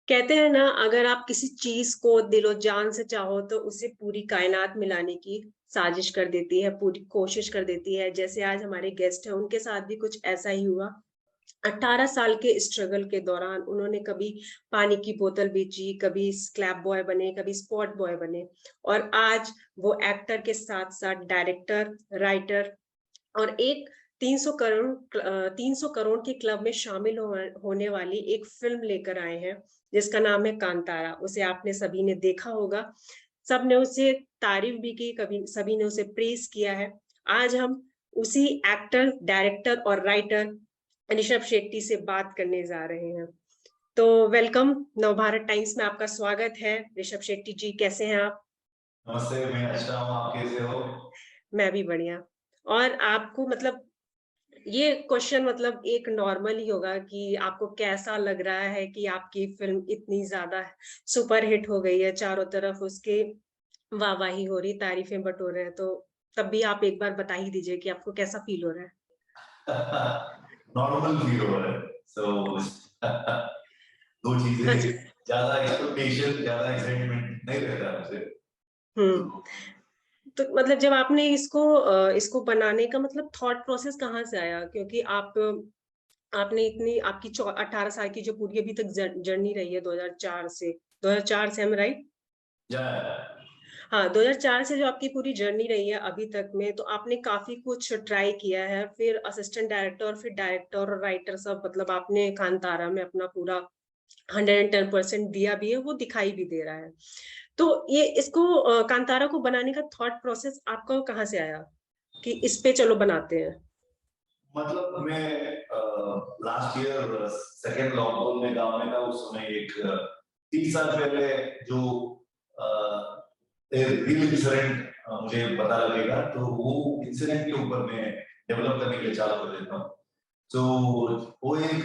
कहते हैं ना, अगर आप किसी चीज को दिलो जान से चाहो तो उसे पूरी कायनात मिलाने की साजिश कर देती है, पूरी कोशिश कर देती है। जैसे आज हमारे गेस्ट हैं, उनके साथ भी कुछ ऐसा ही हुआ। 18 साल के स्ट्रगल के दौरान उन्होंने कभी पानी की बोतल बेची, कभी स्क्रैप बॉय बने, कभी स्पॉट बॉय बने, और आज वो एक्टर के साथ साथ डायरेक्टर, राइटर और एक 300 करोड़ के क्लब में शामिल होने वाली एक फिल्म लेकर आए हैं, जिसका नाम है कांतारा। उसे आपने सभी ने देखा होगा, सबने उसे तारीफ भी की, कभी सभी ने उसे प्रेज किया है। आज हम उसी एक्टर, डायरेक्टर और राइटर ऋषभ शेट्टी से बात करने जा रहे हैं। तो वेलकम, नवभारत टाइम्स में आपका स्वागत है। ऋषभ शेट्टी जी, कैसे हैं आप? नमस्ते, मैं अच्छा हूँ। आप कैसे हो? मैं भी बढ़िया। और आपको मतलब ये क्वेश्चन मतलब एक नॉर्मल ही होगा कि आपको कैसा लग रहा है कि आपकी फिल्म इतनी ज्यादा सुपर हिट हो गई है, चारों तरफ उसके वाहवाही हो रही, तारीफें बटोर रहे हैं, तो तब भी आप एक बार बता ही दीजिए कि आपको कैसा फील हो रहा है। नॉर्मल फील हो रहा है। सो दो चीजें, अच्छा। ज्यादा एक्सपेक्टेशन, ज्यादा एक्साइटमेंट नहीं रहता मुझे। हम्म। तो तो मतलब जब आपने इसको बनाने का मतलब थॉट प्रोसेस कहाँ से आया? क्योंकि आपने इतनी आपकी 18 साल की जो पूरी अभी तक जर्नी रही है, 2004 से हम राइट? या हाँ, 2004 से जो आपकी पूरी जर्नी रही है अभी तक में, तो आपने काफी कुछ ट्राई किया है, फिर असिस्टेंट डायरेक्टर, फिर डायरेक्टर और राइटर, सब मतलब आपने कांतारा में अपना पूरा 110% दिया भी है, वो दिखाई भी दे रहा है। तो ये इसको कांतारा को बनाने का थॉट प्रोसेस आपका कहाँ से आया कि इस पे चलो बनाते हैं? मतलब मैं लास्ट ईयर सेकेंड लॉकडाउन में गांव में था। उस समय एक 30 साल पहले जो रियल इंसिडेंट मुझे पता लगेगा, तो वो इंसिडेंट के ऊपर मैं डेवलप करने के लिए चालू कर देता हूँ। तो वो एक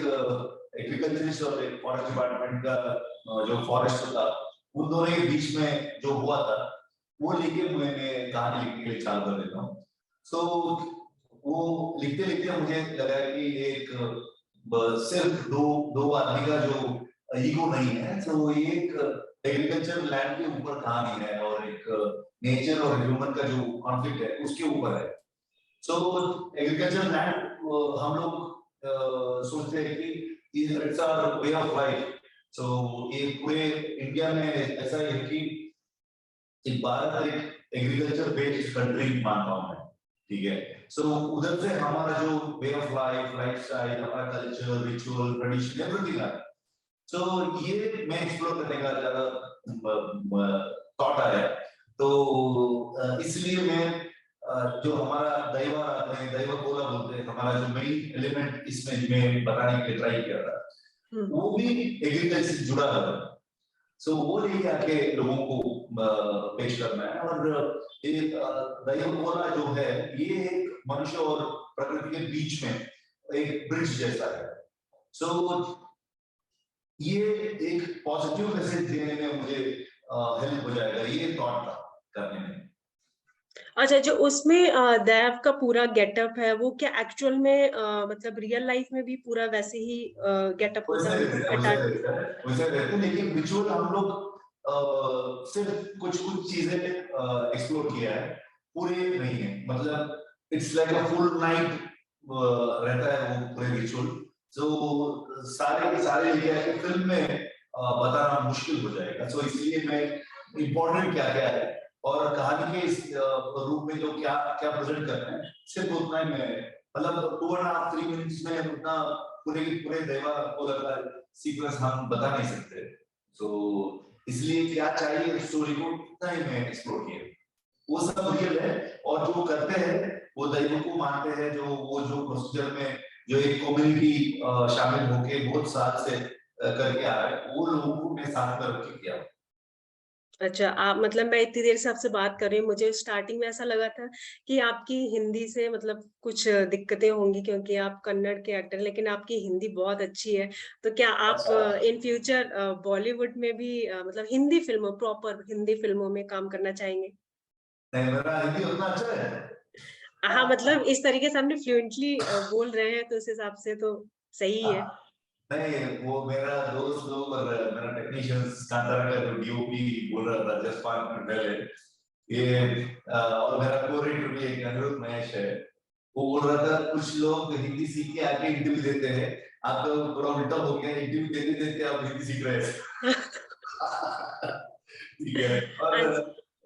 एग्रीकल्चरिस्ट और एक फॉरेस्ट डिपार्टमेंट का जो फॉरेस्ट था, उन दोनों के बीच में जो हुआ था, वो लेके मैंने कहानी लिखने के लिए चालू कर देता हूँ। सो वो लिखते लिखते मुझे लगा कि एक सिर्फ दो दो आदमी का जो ईगो नहीं है, तो ये एक एग्रीकल्चर लैंड के ऊपर कहानी है और एक नेचर और ह्यूमन का जो कॉन्फ्लिक्ट है उसके ऊपर है। सो एग्रीकल्चर लैंड हम लोग सोचते हैं कि it's our way of life. So ये पूरे इंडिया में ऐसा है कि भारत एक एग्रीकल्चर बेस्ड कंट्री मानता हूं मैं। ठीक है। सो उधर से हमारा जो वे ऑफ लाइफ, लाइफस्टाइल, हमारा कल्चर, रिचुअल, ट्रेडिशन, एवरीथिंग है। सो ये मैं एक्सप्लोर करने का ज्यादा थॉट आया। तो इसलिए मैं जो हमारा दैव आते हैं, दैव कोला बोलते हैं, हमारा जो मेन एलिमेंट इसमें मैं बताने के लिए ट्राई किया था, हम्म। वो भी एग्रीकल्चर से जुड़ा हुआ है। सो वो लेके आके लोगों को पेश करना है। और ये दैव कोला जो है, ये एक मनुष्य और प्रकृति के बीच में एक ब्रिज जैसा है। सो ये एक पॉजिटिव मैसेज देने में मुझे हेल्प हो जाएगा, ये थॉट था करने में। अच्छा, जो उसमें दैव का पूरा गेटअप है, वो क्या एक्चुअल में मतलब रियल लाइफ में भी पूरा वैसे ही गेटअप होता वैसे है, रहता मतलब है, वैसे अटैच? रहता है, वैसे रहते हैं, लेकिन रिचुअल हम लोग सिर्फ कुछ कुछ चीजें एक्सप्लोर किया है, पूरे नहीं है। मतलब it's like a full night रहता है वो पूरे रिचुअल। जो सारे के सारे लेके आके फिल्म में बताना मुश्किल हो जाएगा। सो इसलिए मैं इम्पोर्टेंट क्या क्या है और कहानी के इस रूप में जो क्या क्या प्रेजेंट करना है, सिर्फ उतना ही मैं, मतलब 2.5-3 मिनट्स में उतना पूरे पूरे देवा को लगा सीक्वेंस हम बता नहीं सकते। सो इसलिए क्या चाहिए स्टोरी को, उतना ही मैं एक्सप्लोर किया। वो सब रियल है, और जो करते हैं वो दैव को मानते हैं। जो वो जो प्रोसीजर में जो एक कम्युनिटी शामिल होके बहुत साल से करके आ रहे हैं, वो लोगों को मैं साथ में रख के किया। अच्छा, आप मतलब मैं इतनी देर से आपसे बात कर रही हूँ, मुझे स्टार्टिंग में ऐसा लगा था कि आपकी हिंदी से मतलब कुछ दिक्कतें होंगी, क्योंकि आप कन्नड़ के एक्टर, लेकिन आपकी हिंदी बहुत अच्छी है। तो क्या आप अच्छा, इन फ्यूचर बॉलीवुड में भी मतलब हिंदी फिल्मों, प्रॉपर हिंदी फिल्मों में काम करना चाहेंगे? नहीं मेरा हिंदी उतना अच्छा है। हाँ, मतलब इस तरीके से आपने फ्लुएंटली बोल रहे हैं, तो उस हिसाब से तो सही है। नहीं, वो मेरा दोस्त लोग और मेरा टेक्नीशियंस, कांतारा का जो डीओपी बोल रहा था जस्ट 5 मिनट पहले, ये और मेरा को-राइटर भी एक अनिरुद्ध महेश है, वो बोल रहा था कुछ लोग हिंदी सीख के आके इंटरव्यू देते हैं, आप तो पूरा उल्टा हो गया, इंटरव्यू देते देते आप हिंदी सीख रहे हैं। ठीक है, और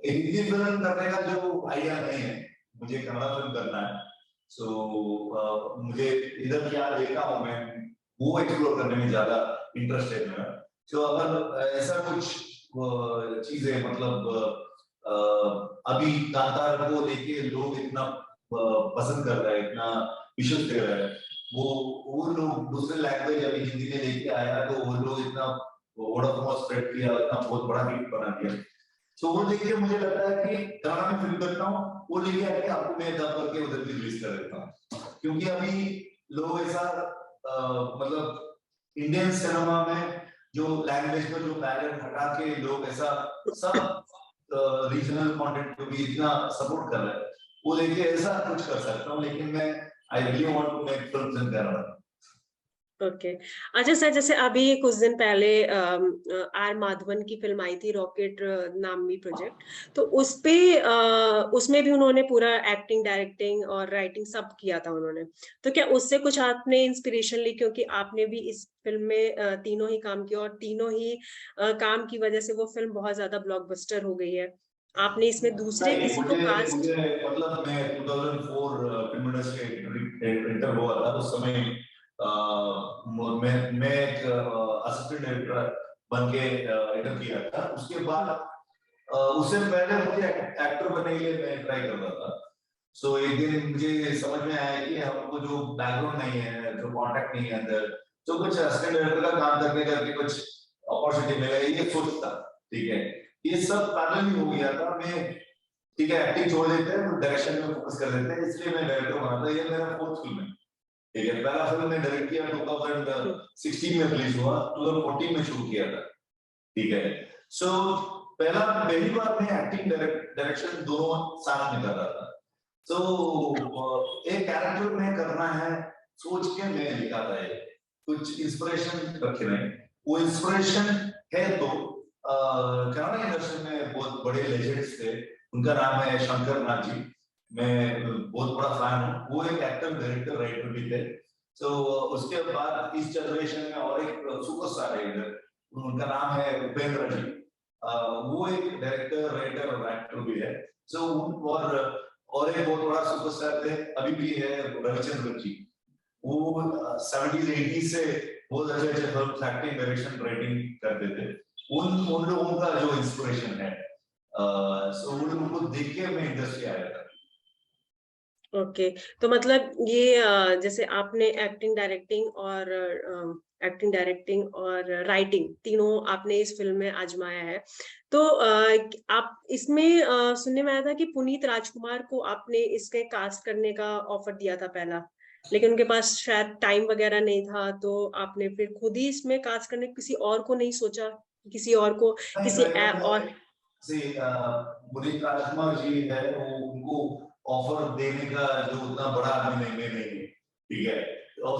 हिंदी फिल्म करने का जो आइडिया नहीं है, मुझे कन्नड़ा फिल्म करना है, सो मुझे इधर क्या देखा हूँ मैं, वो एक्सप्लोर करने में ज्यादा इंटरेस्ट है मेरा। तो अगर ऐसा कुछ चीजें मतलब अभी कांतार को लेके लोग इतना पसंद कर रहे हैं, इतना विश्वास दे रहे हैं, वो लोग दूसरे लैंग्वेज अभी हिंदी में लेके आया तो वो लोग इतना वर्ड ऑफ माउथ स्प्रेड किया, इतना बहुत बड़ा हिट बना दिया। तो वो लेके मुझे लगता है कि कन्नड़ा में फिल्म करता हूँ, वो लेके आके आपको मैं दब करके उधर भी रिलीज कर देता हूँ, क्योंकि अभी लोग ऐसा मतलब इंडियन सिनेमा में जो लैंग्वेज पर जो बैरियर हटा के लोग ऐसा सब रीजनल कंटेंट को भी इतना सपोर्ट कर रहे हैं, वो लेके ऐसा कुछ कर सकता हूँ, लेकिन मैं I really want to make films in Kannada. Okay. अच्छा सर, जैसे अभी कुछ दिन पहले आर माधवन की फिल्म आई थी रॉकेट नामी प्रोजेक्ट, तो उसमें भी उन्होंने पूरा एक्टिंग, डायरेक्टिंग और राइटिंग सब किया था उन्होंने। तो क्या उससे कुछ आपने इंस्पिरेशन ली, क्योंकि आपने भी इस फिल्म में तीनों ही काम किया और तीनों ही काम की वजह से वो फिल्म बहुत ज्यादा ब्लॉकबस्टर हो गई है। आपने इसमें दूसरे किसी को कास्ट? मुझे मतलब मैं 2004 फिल्म इंडस्ट्री एंटर हुआ था, उस समय मैं एक असिस्टेंट डायरेक्टर बन के एंटर किया था। उसके बाद उससे पहले मुझे एक्टर बनने के लिए मैं ट्राई कर रहा था। सो एक दिन मुझे समझ में आया कि हमको जो बैकग्राउंड नहीं है, जो कॉन्टेक्ट नहीं है अंदर, तो कुछ असिस्टेंट डायरेक्टर का काम करने करके कुछ अपॉर्चुनिटी मिलेगा, ये सोचता। ठीक है, ये सब पैरेलल हो गया था। मैं ठीक है एक्टिंग छोड़ देते हैं तो डायरेक्शन में फोकस कर देते हैं, इसलिए मैं डायरेक्टर बना था। ये मेरा 4th फिल्म है। ठीक है, पहला फिल्म मैं डायरेक्ट किया 2016 में रिलीज हुआ, 2014 में शूट किया था। ठीक है, सो पहली बार मैं एक्टिंग डायरेक्शन दोनों साथ में कर रहा था। तो एक कैरेक्टर में करना है सोच के मैं लिखा था, ये कुछ इंस्पिरेशन रखे नहीं। वो इंस्पिरेशन है तो कन्नड़ इंडस्ट्री में बहुत बड़े लेजेंड्स थे, उनका नाम है शंकर नाग जी, मैं बहुत बड़ा फैन हूँ। वो एक एक्टर, डायरेक्टर, राइटर भी थे। तो उसके बाद इस जनरेशन में और एक सुपरस्टार है इधर, उनका नाम है उपेंद्र जी। वो एक डायरेक्टर, राइटर और एक्टर भी है। सो और एक बहुत बड़ा सुपरस्टार थे, अभी भी है, रविचंद्रन जी। वो 70s 80s से बहुत अच्छे अच्छे फिल्म एक्टिंग, डायरेक्शन, राइटिंग करते थे। उन लोगों का जो इंस्पिरेशन है, सो उन लोगों को देख के मैं इंडस्ट्री आया था। ओके, तो मतलब ये जैसे आपने एक्टिंग, डायरेक्टिंग और राइटिंग तीनों आपने इस फिल्म में आजमाया है। तो आप इसमें सुनने में आया था कि पुनीत राजकुमार को आपने इसके कास्ट करने का ऑफर दिया था पहला, लेकिन उनके पास शायद टाइम वगैरह नहीं था, तो आपने फिर खुद ही इसमें कास्ट करने, किसी और को नहीं सोचा? किसी और को, किसी और पुनीत राजकुमार जी है, वो उनको ऑफर देने का जो उतना बड़ा आदमी नहीं, मैं नहीं। ठीक है, और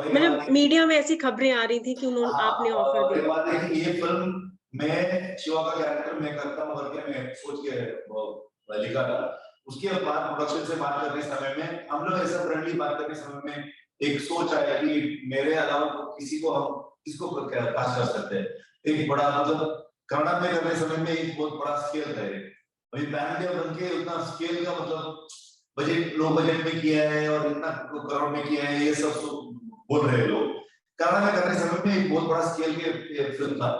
मतलब मीडिया में ऐसी खबरें आ रही थी कि उन्होंने आपने ऑफर दिया। ये बात है कि ये फिल्म मैं शिवा का कैरेक्टर मैं करता हूँ करके मैं सोच के लिखा था। उसके बाद प्रोडक्शन से बात करने समय में हम लोग ऐसा फ्रेंडली बात करने समय में एक सोच आया कि मेरे अलावा किसको कास्ट कर सकते हैं। एक बड़ा मतलब कन्नड़ा में करने समय में एक बहुत बड़ा स्केल है। अभी पैन इंडिया बन के उतना स्केल का मतलब बजट, लो बजट में किया है और इतना करोड़ में किया है, ये सब बोल रहे लोग। कन्नड़ा में करने समय में एक बहुत बड़ा स्केल के फिल्म था।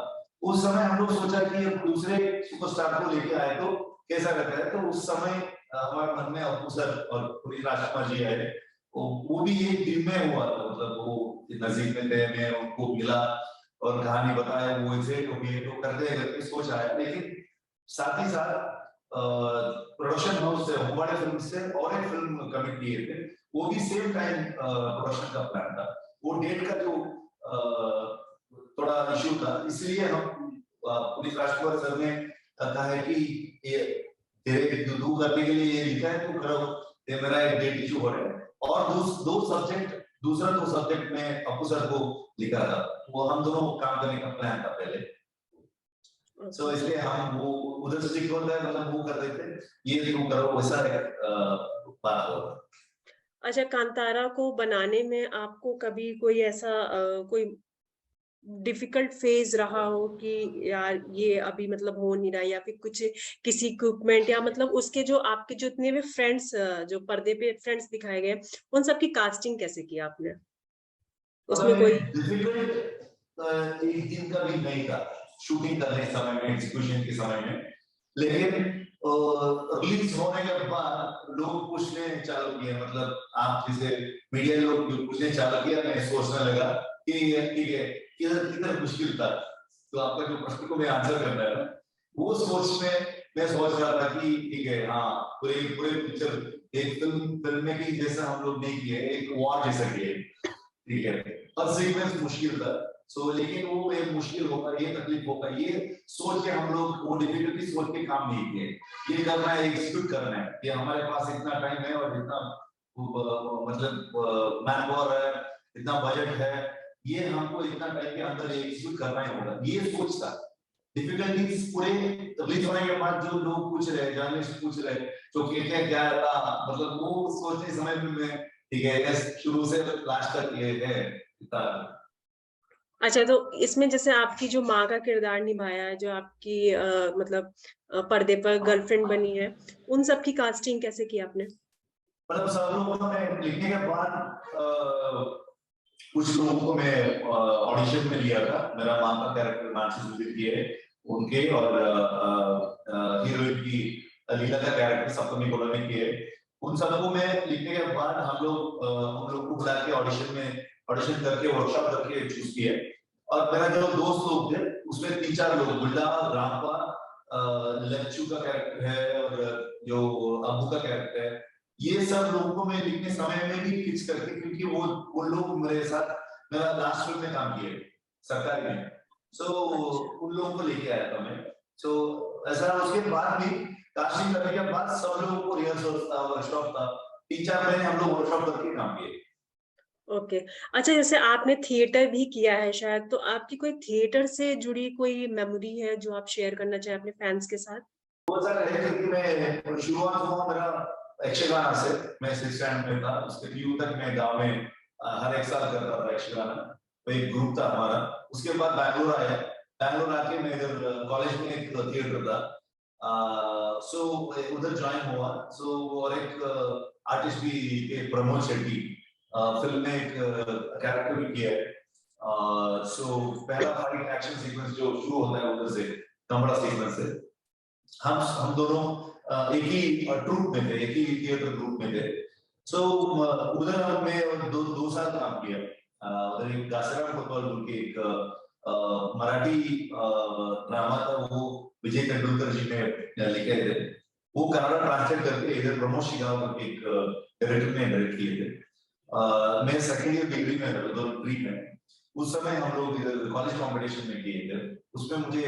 उस समय हम लोग सोचा कि दूसरे सुपरस्टार को लेके आए तो कैसा रहता है। तो उस समय हमारे मन में अप्पू सर और पुनीत राजकुमार जी आए, वो भी एक टीम में हुआ था, मतलब वो नजदीक में थे, मैं उनको मिला और कहानी बताया, वो ऐसे तो करते करते सोच आया। लेकिन साथ ही साथ प्रोडक्शन हाउस से, होमवाड़े फिल्म से और एक फिल्म कमिट किए थे, वो भी सेम टाइम प्रोडक्शन का प्लान था। वो डेट का जो थोड़ा इश्यू था, इसलिए हम पुनीत राजकुमार सर ने कहा है कि ये तेरे दूर करने के लिए ये लिखा है तो करो, ये मेरा एक डेट इश्यू हो रहा है। और दूसरा दो सब्जेक्ट में अप्पू सर को लिखा था, वो हम दोनों काम करने का प्लान था पहले, सो इसलिए हम वो उधर से स्टिक होता है, मतलब वो कर देते, ये तुम करो, वैसा बात होता। अच्छा, कांतारा को बनाने में आपको कभी कोई ऐसा कोई डिफिकल्ट फेज रहा हो कि यार ये अभी मतलब हो नहीं रहा, या फिर कुछ किसी इक्विपमेंट, या मतलब उसके जो आपके जो इतने भी फ्रेंड्स जो पर्दे पे फ्रेंड्स दिखाए गए, उन सब की कास्टिंग कैसे की आपने? उसमें कोई डिफिकल्ट एक दिन का भी नहीं था शूटिंग करने समय में, एग्जीक्यूशन के समय में, लेकिन रिलीज होने के बाद लोग पूछने चालू किए, मतलब आप जैसे मीडिया लोग पूछने चालू किया, मैं सोचने लगा कि ठीक है किधर किधर मुश्किल था, तो आपका जो प्रश्न को मैं आंसर करना है, वो सोच में मैं सोच रहा था कि ठीक है, हाँ पूरे पूरे पिक्चर एक फिल्म में की जैसा हम लोग नहीं किए, एक वॉर जैसा किए, ठीक है, हर सीक्वेंस मुश्किल था। सो लेकिन वो एक मुश्किल होगा, ये तकलीफ होगा, ये सोच के हम लोग वो डिफिकल्टी सोच के काम नहीं किए, ये करना है, एग्जीक्यूट करना है, कि हमारे पास इतना टाइम है और इतना मतलब मैन पावर है, इतना बजट है, ये हमको इतना टाइम के अंदर एग्जीक्यूट करना ही होगा, ये सोच था। डिफिकल्टीज पूरे रिलीज होने के बाद जो लोग पूछ रहे, जर्नलिस्ट पूछ रहे, जो क्या था, मतलब वो सोचते समय में मैं ठीक है शुरू से लास्ट तक ये है इतना। अच्छा, तो इसमें जैसे आपकी जो माँ का किरदार निभाया है, जो आपकी मतलब पर्दे पर गर्लफ्रेंड बनी है, उन सब की कास्टिंग कैसे की आपने? मतलब सब लोगों ने लिखने के बाद कुछ लोगों को मैं ऑडिशन में लिया था, मेरा माँ का कैरेक्टर मानसी सुधीर है उनके, और हीरोइन की लीला का कैरेक्टर सप्तमी गोलानी की है, उन सबको मैं लिखने के बाद हम लोग उन लोग को बुला के ऑडिशन करके वर्कशॉप करके चूज किया, और मेरा जो दोस्त लोग थे उसमें 3-4 लोग, गुड्डा, रामपा, लच्चू का कैरेक्टर है, और जो अबू का कैरेक्टर है, ये सब लोगों को मैं लिखने समय में भी फिक्स करके, क्योंकि वो लोग मेरे साथ मेरा लास्ट फिल्म में काम किए सरकारी में, सो उन लोगों को लेके आया था मैं। सो ऐसा उसके बाद भी कास्टिंग करने के बाद सब लोगों को रिहर्सल था, वर्कशॉप था, 3-4 महीने हम लोग वर्कशॉप करके काम किए। ओके। अच्छा, जैसे आपने थिएटर भी किया है शायद, तो आपकी कोई थिएटर से जुड़ी कोई मेमोरी है जो आप शेयर करना चाहें अपने फैंस के साथ? बहुत सारे है, क्योंकि मैं शुरुआत हुआ मेरा यक्षगान से, मैं 6th स्टैंडर्ड में था, उसके पीयू तक मैं गांव में हर एक साल करता था यक्षगान, तो एक ग्रुप था हमारा। उसके बाद बैंगलोर आया, बैंगलोर आके मैं इधर कॉलेज में एक थिएटर था, सो उधर ज्वाइन हुआ, सो और एक आर्टिस्ट भी एक प्रमोद शेट्टी फिल्म में एक कैरेक्टर भी किया है, सो पहला फाइट एक्शन सीक्वेंस जो शुरू होता है उधर से, कमरा सीक्वेंस से, हम दोनों एक ही ट्रूप में थे, एक ही थिएटर ग्रुप में थे, सो उधर मैं दो साल काम किया, उधर एक दासराम कोतवाल बोल के एक मराठी ड्रामा था, वो विजय तेंदुलकर जी ने लिखे थे, वो कन्नड़ा ट्रांसलेट करके इधर प्रमोद शिगाव के एक डायरेक्टर ने डायरेक्ट किए थे, मैं सेकेंड ईयर डिग्री में था उधर प्री में, उस समय हम लोग इधर कॉलेज कॉम्पिटिशन में किए थे, उसमें मुझे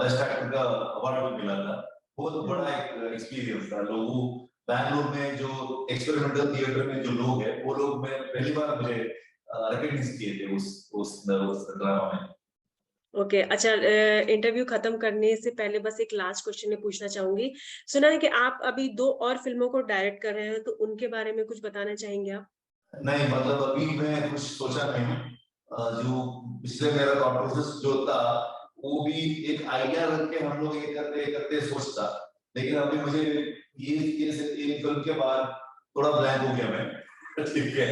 बेस्ट एक्टर का अवार्ड भी मिला था, बहुत बड़ा एक एक्सपीरियंस था। लोगों बैंगलोर में जो एक्सपेरिमेंटल थिएटर में जो लोग हैं, वो लोग मैं पहली बार मुझे रिकॉग्नाइज किए थे उस ड्रामा में। ओके। अच्छा, इंटरव्यू खत्म करने से पहले बस एक लास्ट क्वेश्चन मैं पूछना चाहूंगी। सुना है कि आप अभी 2 और फिल्मों को डायरेक्ट कर रहे हैं, तो उनके बारे में कुछ बताना चाहेंगे आप? नहीं, मतलब अभी मैं कुछ सोचा नहीं हूँ, जो पिछले मेरा थॉट प्रोसेस जो था वो भी एक आइडिया रख के हम लोग ये करते सोचता, लेकिन अभी मुझे ये फिल्म के बाद थोड़ा ब्लैंक हो गया मैं ठीक है,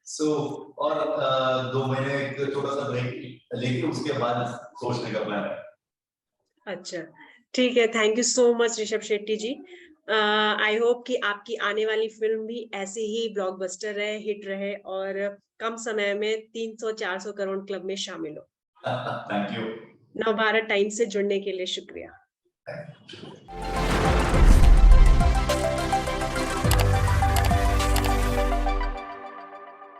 सो और 2 महीने एक छोटा सा ब्रेक लेके उसके बाद सोचने का प्लान है। अच्छा, ठीक है। Thank you so much Rishab Shetty ji. I hope कि आपकी आने वाली फिल्म भी ऐसे ही ब्लॉकबस्टर रहे, हिट रहे, और कम समय में 300-400 करोड़ क्लब में शामिल हो। Thank you. नवभारत टाइम्स से जुड़ने के लिए शुक्रिया।